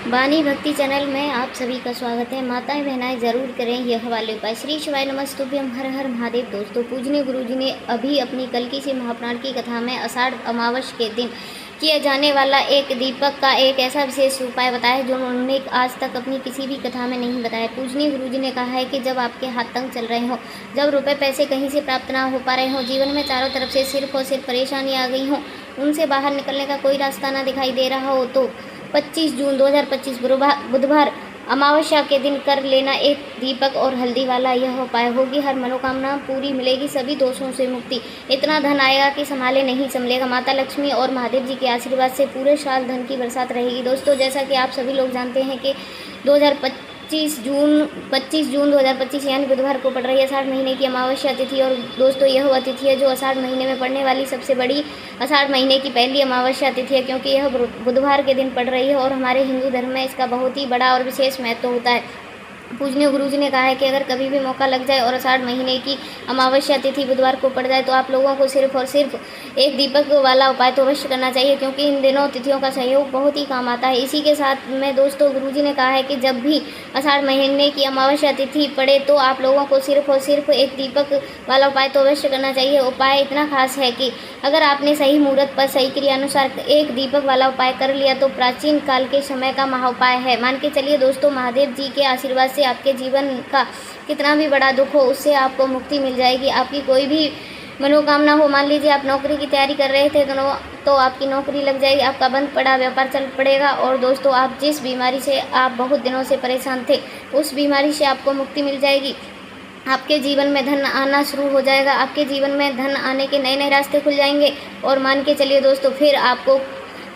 वाणी भक्ति चैनल में आप सभी का स्वागत है। माताएं बहनाएं जरूर करें यह वाले उपाय। श्री शिवाय नमस्तुभ्यम, हर हर महादेव। दोस्तों, पूजनीय गुरुजी ने अभी अपनी कल्कि से महापुराण की कथा में आषाढ़ अमावस के दिन किया जाने वाला एक दीपक का एक ऐसा विशेष उपाय बताया है जो उन्होंने आज तक अपनी किसी भी कथा में नहीं बताया। पूजनीय गुरुजी ने कहा है कि जब आपके हाथ तंग चल रहे हो, जब रुपए पैसे कहीं से प्राप्त ना हो पा रहे हो, जीवन में चारों तरफ से सिर्फ और सिर्फ परेशानी आ गई हो, उनसे बाहर निकलने का कोई रास्ता ना दिखाई दे रहा हो, तो 25 जून 2025 बुधवार अमावस्या के दिन कर लेना एक दीपक और हल्दी वाला यह उपाय। होगी हर मनोकामना पूरी, मिलेगी सभी दोषों से मुक्ति। इतना धन आएगा कि संभाले नहीं संभलेगा। माता लक्ष्मी और महादेव जी के आशीर्वाद से पूरे साल धन की बरसात रहेगी। दोस्तों, जैसा कि आप सभी लोग जानते हैं कि 25 जून 2025 यानी बुधवार को पड़ रही है आषाढ़ महीने की अमावस्या तिथि। और दोस्तों, यह वह तिथि है जो आषाढ़ महीने में पड़ने वाली सबसे बड़ी आषाढ़ महीने की पहली अमावस्या तिथि है, क्योंकि यह बुधवार के दिन पड़ रही है और हमारे हिंदू धर्म में इसका बहुत ही बड़ा और विशेष महत्व होता है। पूजनीय गुरुजी ने कहा है कि अगर कभी भी मौका लग जाए और आषाढ़ महीने की अमावस्या तिथि बुधवार को पड़ जाए तो आप लोगों को सिर्फ और सिर्फ एक दीपक वाला उपाय तो अवश्य करना चाहिए, क्योंकि इन दिनों तिथियों का सहयोग बहुत ही काम आता है। इसी के साथ में दोस्तों, गुरुजी ने कहा है कि जब भी आषाढ़ महीने की अमावस्या तिथि पड़े तो आप लोगों को सिर्फ और सिर्फ एक दीपक वाला उपाय तो अवश्य करना चाहिए। उपाय इतना खास है कि अगर आपने सही मुहूर्त पर सही क्रिया अनुसार एक दीपक वाला उपाय कर लिया तो प्राचीन काल के समय का महाउपाय है। मान के चलिए दोस्तों, महादेव जी के आशीर्वाद से आपके जीवन का कितना भी बड़ा दुख हो उससे आपको मुक्ति मिल जाएगी। आपकी कोई भी मनोकामना हो, मान लीजिए आप नौकरी की तैयारी कर रहे थे तो आपकी नौकरी लग जाएगी, आपका बंद पड़ा व्यापार चल पड़ेगा। और दोस्तों, आप जिस बीमारी से आप बहुत दिनों से परेशान थे उस बीमारी से आपको मुक्ति मिल जाएगी। आपके जीवन में धन आना शुरू हो जाएगा, आपके जीवन में धन आने के नए नए रास्ते खुल जाएंगे। और मान के चलिए दोस्तों, फिर आपको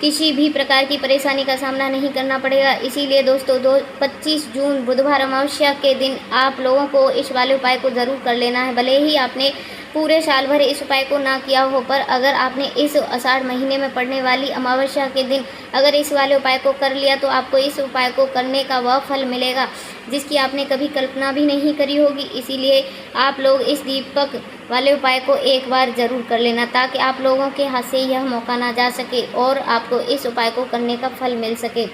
किसी भी प्रकार की परेशानी का सामना नहीं करना पड़ेगा। इसीलिए दोस्तों, 25 जून बुधवार अमावस्या के दिन आप लोगों को इस वाले उपाय को ज़रूर कर लेना है। भले ही आपने पूरे साल भर इस उपाय को ना किया हो, पर अगर आपने इस आषाढ़ महीने में पड़ने वाली अमावस्या के दिन अगर इस वाले उपाय को कर लिया तो आपको इस उपाय को करने का वह फल मिलेगा जिसकी आपने कभी कल्पना भी नहीं करी होगी। इसीलिए आप लोग इस दीपक वाले उपाय को एक बार ज़रूर कर लेना, ताकि आप लोगों के हाथ से यह मौका ना जा सके और आपको इस उपाय को करने का फल मिल सके।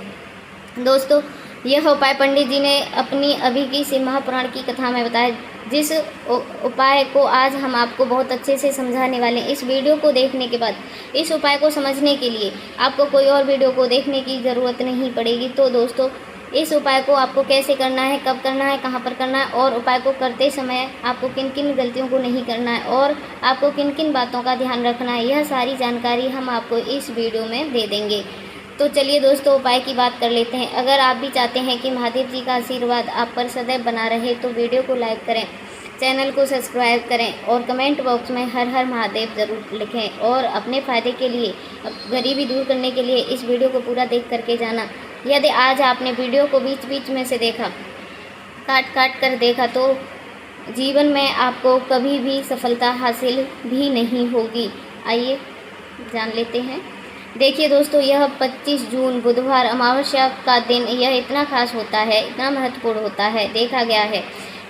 दोस्तों, यह उपाय पंडित जी ने अपनी अभी की शिव महापुराण की कथा में बताया, जिस उपाय को आज हम आपको बहुत अच्छे से समझाने वाले हैं। इस वीडियो को देखने के बाद इस उपाय को समझने के लिए आपको कोई और वीडियो को देखने की ज़रूरत नहीं पड़ेगी। तो दोस्तों, इस उपाय को आपको कैसे करना है, कब करना है, कहाँ पर करना है और उपाय को करते समय आपको किन किन गलतियों को नहीं करना है और आपको किन किन बातों का ध्यान रखना है, यह सारी जानकारी हम आपको इस वीडियो में दे देंगे। तो चलिए दोस्तों, उपाय की बात कर लेते हैं। अगर आप भी चाहते हैं कि महादेव जी का आशीर्वाद आप पर सदैव बना रहे तो वीडियो को लाइक करें, चैनल को सब्सक्राइब करें और कमेंट बॉक्स में हर हर महादेव ज़रूर लिखें। और अपने फ़ायदे के लिए, गरीबी दूर करने के लिए इस वीडियो को पूरा देख करके जाना। यदि आज आपने वीडियो को बीच बीच में से देखा, काट कर देखा, तो जीवन में आपको कभी भी सफलता हासिल भी नहीं होगी। आइए जान लेते हैं। देखिए दोस्तों, यह 25 जून बुधवार अमावस्या का दिन यह इतना खास होता है, इतना महत्वपूर्ण होता है। देखा गया है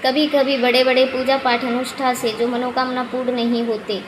कभी कभी बड़े बड़े पूजा पाठ अनुष्ठान से जो मनोकामना पूर्ण नहीं होते,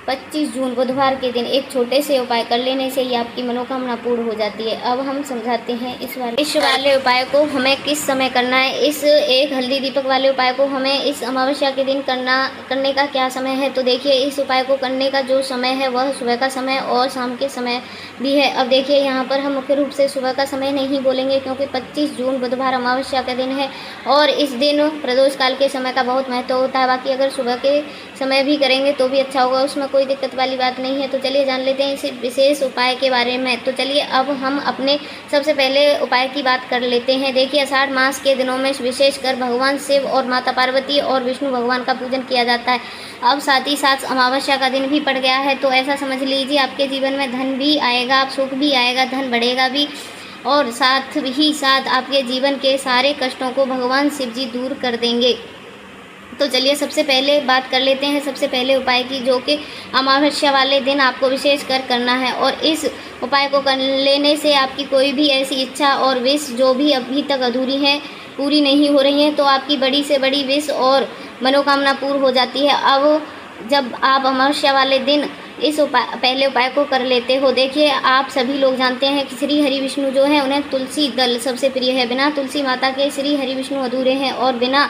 25 जून बुधवार के दिन एक छोटे से उपाय कर लेने से ही आपकी मनोकामना पूर्ण हो जाती है। अब हम समझाते हैं इस वाले उपाय को हमें किस समय करना है। इस एक हल्दी दीपक वाले उपाय को हमें इस अमावस्या के दिन करने का क्या समय है। तो देखिए, इस उपाय को करने का जो समय है वह सुबह का समय और शाम के समय भी है। अब देखिए, यहाँ पर हम मुख्य रूप से सुबह का समय नहीं बोलेंगे, क्योंकि 25 जून बुधवार अमावस्या का दिन है और इस दिन प्रदोष काल के समय का बहुत महत्व होता है। बाकी अगर सुबह के समय भी करेंगे तो भी अच्छा होगा, उसमें कोई दिक्कत वाली बात नहीं है। तो चलिए जान लेते हैं इस विशेष उपाय के बारे में। तो चलिए अब हम अपने सबसे पहले उपाय की बात कर लेते हैं। देखिए, आषाढ़ मास के दिनों में विशेषकर भगवान शिव और माता पार्वती और विष्णु भगवान का पूजन किया जाता है। अब साथ ही साथ अमावस्या का दिन भी पड़ गया है, तो ऐसा समझ लीजिए आपके जीवन में धन भी आएगा, सुख भी आएगा, धन बढ़ेगा भी और साथ ही साथ आपके जीवन के सारे कष्टों को भगवान शिव जी दूर कर देंगे। तो चलिए सबसे पहले बात कर लेते हैं सबसे पहले उपाय की, जो कि अमावस्या वाले दिन आपको विशेष करना है। और इस उपाय को कर लेने से आपकी कोई भी ऐसी इच्छा और विश जो भी अभी तक अधूरी हैं, पूरी नहीं हो रही हैं, तो आपकी बड़ी से बड़ी विश और मनोकामना पूर्ण हो जाती है। अब जब आप अमावस्या वाले दिन इस पहले उपाय को कर लेते हो। देखिए, आप सभी लोग जानते हैं कि श्री हरि विष्णु जो है उन्हें तुलसी दल सबसे प्रिय है। बिना तुलसी माता के श्री हरि विष्णु अधूरे हैं और बिना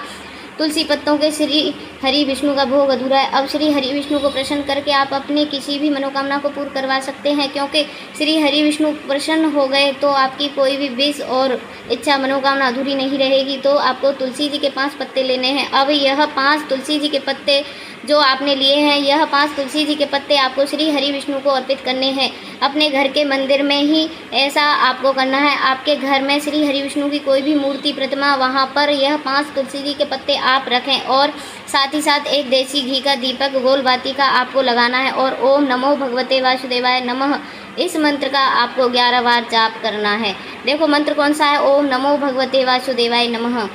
तुलसी पत्तों के श्री हरि विष्णु का भोग अधूरा है। अब श्री हरि विष्णु को प्रसन्न करके आप अपनी किसी भी मनोकामना को पूर्ण करवा सकते हैं, क्योंकि श्री हरि विष्णु प्रसन्न हो गए तो आपकी कोई भी विश और इच्छा मनोकामना अधूरी नहीं रहेगी। तो आपको तुलसी जी के 5 पत्ते लेने हैं। अब यह 5 तुलसी जी के पत्ते जो आपने लिए हैं, यह 5 तुलसी जी के पत्ते आपको श्री हरि विष्णु को अर्पित करने हैं। अपने घर के मंदिर में ही ऐसा आपको करना है। आपके घर में श्री हरि विष्णु की कोई भी मूर्ति, प्रतिमा, वहाँ पर यह 5 तुलसी जी के पत्ते आप रखें और साथ ही साथ एक देसी घी का दीपक गोल बाती का आपको लगाना है और ओम नमो भगवते वासुदेवाय नमः इस मंत्र का आपको 11 बार जाप करना है। देखो मंत्र कौन सा है, ओम नमो भगवते वासुदेवाय नमः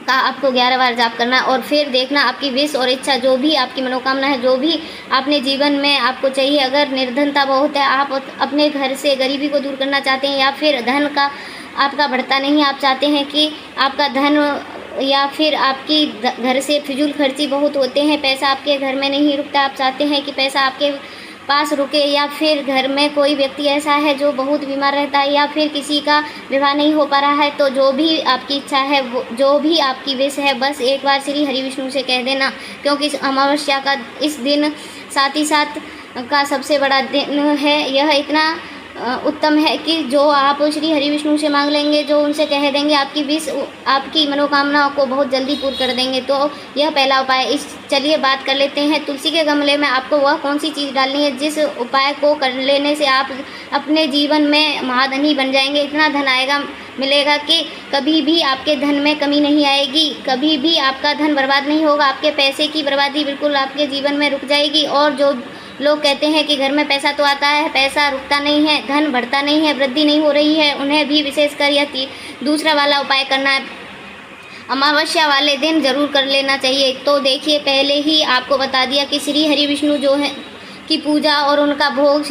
का आपको 11 बार जाप करना है। और फिर देखना आपकी विश और इच्छा, जो भी आपकी मनोकामना है, जो भी अपने जीवन में आपको चाहिए। अगर निर्धनता बहुत है, आप अपने घर से गरीबी को दूर करना चाहते हैं, या फिर धन का आपका बढ़ता नहीं, आप चाहते हैं कि आपका धन या फिर आपकी घर से फिजूल खर्ची बहुत होते हैं, पैसा आपके घर में नहीं रुकता, आप चाहते हैं कि पैसा आपके पास रुके, या फिर घर में कोई व्यक्ति ऐसा है जो बहुत बीमार रहता है, या फिर किसी का विवाह नहीं हो पा रहा है, तो जो भी आपकी इच्छा है, जो भी आपकी विश है, बस एक बार श्री हरि विष्णु से कह देना। क्योंकि इस अमावस्या का इस दिन साथ ही साथ का सबसे बड़ा दिन है। यह इतना उत्तम है कि जो आप श्री हरि विष्णु से मांग लेंगे, जो उनसे कह देंगे, आपकी विश, आपकी मनोकामनाओं को बहुत जल्दी पूर्ण कर देंगे। तो यह पहला उपाय। चलिए बात कर लेते हैं। तुलसी के गमले में आपको वह कौन सी चीज़ डालनी है जिस उपाय को कर लेने से आप अपने जीवन में महाधनी बन जाएंगे। इतना धन आएगा, मिलेगा कि कभी भी आपके धन में कमी नहीं आएगी, कभी भी आपका धन बर्बाद नहीं होगा। आपके पैसे की बर्बादी बिल्कुल आपके जीवन में रुक जाएगी। और जो लोग कहते हैं कि घर में पैसा तो आता है, पैसा रुकता नहीं है, धन बढ़ता नहीं है, वृद्धि नहीं हो रही है, उन्हें भी विशेषकर यह दूसरा वाला उपाय करना है। अमावस्या वाले दिन जरूर कर लेना चाहिए। तो देखिए, पहले ही आपको बता दिया कि श्री हरि विष्णु जो है की पूजा और उनका भोग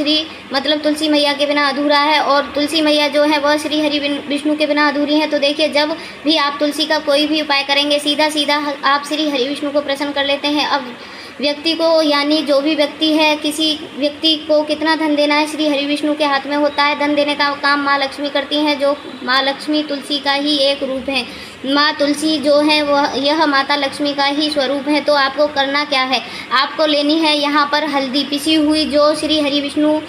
मतलब तुलसी मैया के बिना अधूरा है, और तुलसी मैया जो है वह श्री हरि विष्णु के बिना अधूरी है। तो देखिए, जब भी आप तुलसी का कोई भी उपाय करेंगे, सीधा सीधा आप श्री हरि विष्णु को प्रसन्न कर लेते हैं। अब व्यक्ति को, यानी जो भी व्यक्ति है, किसी व्यक्ति को कितना धन देना है, श्री हरि विष्णु के हाथ में होता है। धन देने का काम माँ लक्ष्मी करती हैं, जो माँ लक्ष्मी तुलसी का ही एक रूप है। माँ तुलसी जो है वह यह माता लक्ष्मी का ही स्वरूप है। तो आपको करना क्या है, आपको लेनी है यहाँ पर हल्दी पिसी हुई, जो श्री हरि विष्णु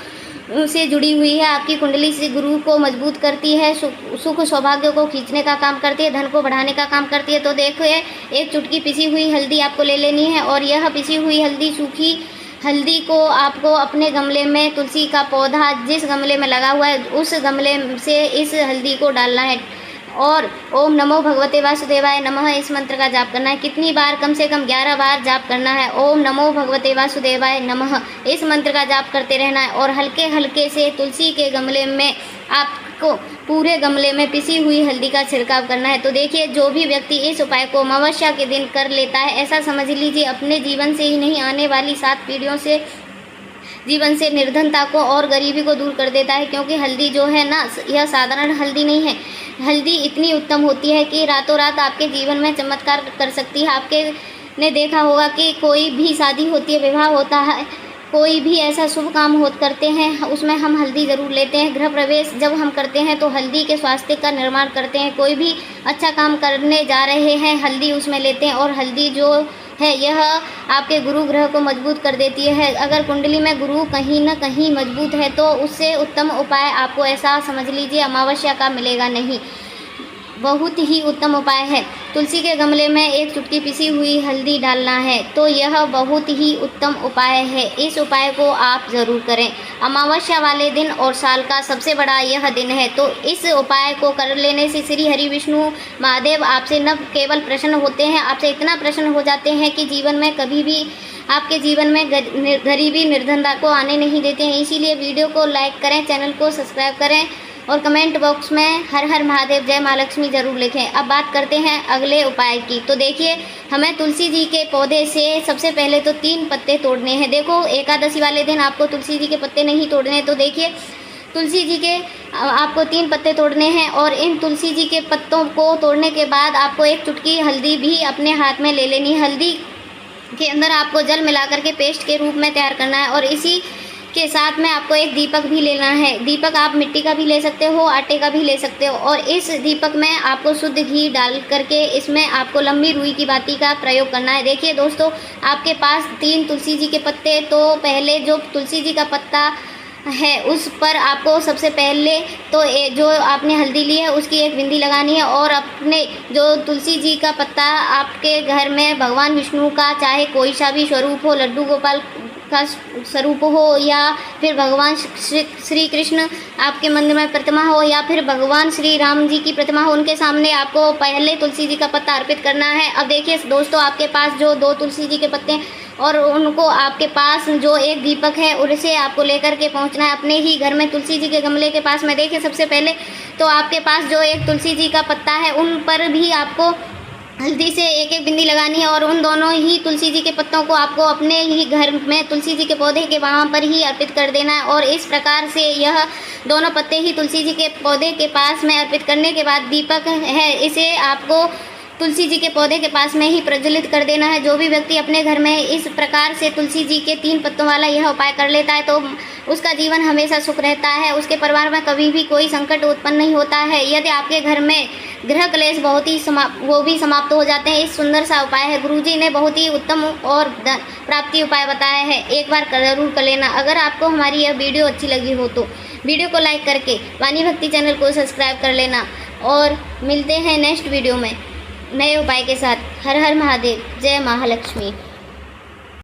से जुड़ी हुई है, आपकी कुंडली से गुरु को मजबूत करती है, सुख सौभाग्य को खींचने का काम करती है, धन को बढ़ाने का काम करती है। तो देखिए, एक चुटकी पिसी हुई हल्दी आपको ले लेनी है, और यह पिसी हुई हल्दी, सूखी हल्दी को आपको अपने गमले में, तुलसी का पौधा जिस गमले में लगा हुआ है उस गमले से इस हल्दी को डालना है और ओम नमो भगवते वासुदेवाय नमः इस मंत्र का जाप करना है। कितनी बार, कम से कम 11 बार जाप करना है। ओम नमो भगवते वासुदेवाय नमः इस मंत्र का जाप करते रहना है। और हल्के हल्के से तुलसी के गमले में आपको पूरे गमले में पिसी हुई हल्दी का छिड़काव करना है। तो देखिए, जो भी व्यक्ति इस उपाय को अमावस्या के दिन कर लेता है, ऐसा समझ लीजिए अपने जीवन से ही नहीं, आने वाली 7 पीढ़ियों से जीवन से निर्धनता को और गरीबी को दूर कर देता है। क्योंकि हल्दी जो है ना, यह साधारण हल्दी नहीं है। हल्दी इतनी उत्तम होती है कि रातों रात आपके जीवन में चमत्कार कर सकती है। आपके ने देखा होगा कि कोई भी शादी होती है, विवाह होता है, कोई भी ऐसा शुभ काम करते हैं, उसमें हम हल्दी ज़रूर लेते हैं। गृह प्रवेश जब हम करते हैं तो हल्दी के स्वास्थ्य का निर्माण करते हैं। कोई भी अच्छा काम करने जा रहे हैं, हल्दी उसमें लेते हैं। और हल्दी जो है यह आपके गुरु ग्रह को मजबूत कर देती है। अगर कुंडली में गुरु कहीं न कहीं मजबूत है तो उससे उत्तम उपाय आपको, ऐसा समझ लीजिए, अमावस्या का मिलेगा नहीं। बहुत ही उत्तम उपाय है। तुलसी के गमले में एक चुटकी पिसी हुई हल्दी डालना है। तो यह बहुत ही उत्तम उपाय है। इस उपाय को आप ज़रूर करें। अमावस्या वाले दिन और साल का सबसे बड़ा यह दिन है। तो इस उपाय को कर लेने से श्री हरि विष्णु महादेव आपसे न केवल प्रसन्न होते हैं, आपसे इतना प्रसन्न हो जाते हैं कि जीवन में कभी भी आपके जीवन में गरीबी निर्धनता को आने नहीं देते हैं। इसीलिए वीडियो को लाइक करें, चैनल को सब्सक्राइब करें और कमेंट बॉक्स में हर हर महादेव जय माँ लक्ष्मी ज़रूर लिखें। अब बात करते हैं अगले उपाय की। तो देखिए, हमें तुलसी जी के पौधे से सबसे पहले तो 3 पत्ते तोड़ने हैं। देखो, एकादशी वाले दिन आपको तुलसी जी के पत्ते नहीं तोड़ने। तो देखिए, तुलसी जी के आपको 3 पत्ते तोड़ने हैं और इन तुलसी जी के पत्तों को तोड़ने के बाद आपको एक चुटकी हल्दी भी अपने हाथ में ले लेनी है। हल्दी के अंदर आपको जल मिला करके पेस्ट के रूप में तैयार करना है। और इसी के साथ में आपको एक दीपक भी लेना है। दीपक आप मिट्टी का भी ले सकते हो, आटे का भी ले सकते हो। और इस दीपक में आपको शुद्ध घी डाल करके इसमें आपको लंबी रुई की बाती का प्रयोग करना है। देखिए दोस्तों, आपके पास 3 तुलसी जी के पत्ते, तो पहले जो तुलसी जी का पत्ता है उस पर आपको सबसे पहले तो जो आपने हल्दी ली है उसकी एक बिंदी लगानी है। और अपने जो तुलसी जी का पत्ता आपके घर में भगवान विष्णु का चाहे कोई सा भी स्वरूप हो, लड्डू गोपाल का स्वरूप हो, या फिर भगवान श्री कृष्ण आपके मंदिर में प्रतिमा हो, या फिर भगवान श्री राम जी की प्रतिमा हो, उनके सामने आपको पहले तुलसी जी का पत्ता अर्पित करना है। अब देखिए दोस्तों, आपके पास जो 2 तुलसी जी के पत्ते हैं और उनको आपके पास जो एक दीपक है उसे आपको लेकर के पहुंचना है अपने ही घर में तुलसी जी के गमले के पास में। देखिए सबसे पहले तो आपके पास जो एक तुलसी जी का पत्ता है उन पर भी आपको हल्दी से एक एक बिंदी लगानी है। और उन दोनों ही तुलसी जी के पत्तों को आपको अपने ही घर में तुलसी जी के पौधे के वहाँ पर ही अर्पित कर देना है। और इस प्रकार से यह दोनों पत्ते ही तुलसी जी के पौधे के पास में अर्पित करने के बाद दीपक है इसे आपको तुलसी जी के पौधे के पास में ही प्रज्वलित कर देना है। जो भी व्यक्ति अपने घर में इस प्रकार से तुलसी जी के 3 पत्तों वाला यह उपाय कर लेता है तो उसका जीवन हमेशा सुख रहता है, उसके परिवार में कभी भी कोई संकट उत्पन्न नहीं होता है। यदि आपके घर में ग्रह क्लेश बहुत ही वो भी समाप्त हो जाते हैं। इस सुंदर सा उपाय है, गुरुजी ने बहुत ही उत्तम और प्राप्ति उपाय बताया है, एक बार जरूर कर लेना। अगर आपको हमारी यह वीडियो अच्छी लगी हो तो वीडियो को लाइक करके वाणी भक्ति चैनल को सब्सक्राइब कर लेना। और मिलते हैं नेक्स्ट वीडियो में नए उपाय के साथ। हर हर महादेव, जय महालक्ष्मी।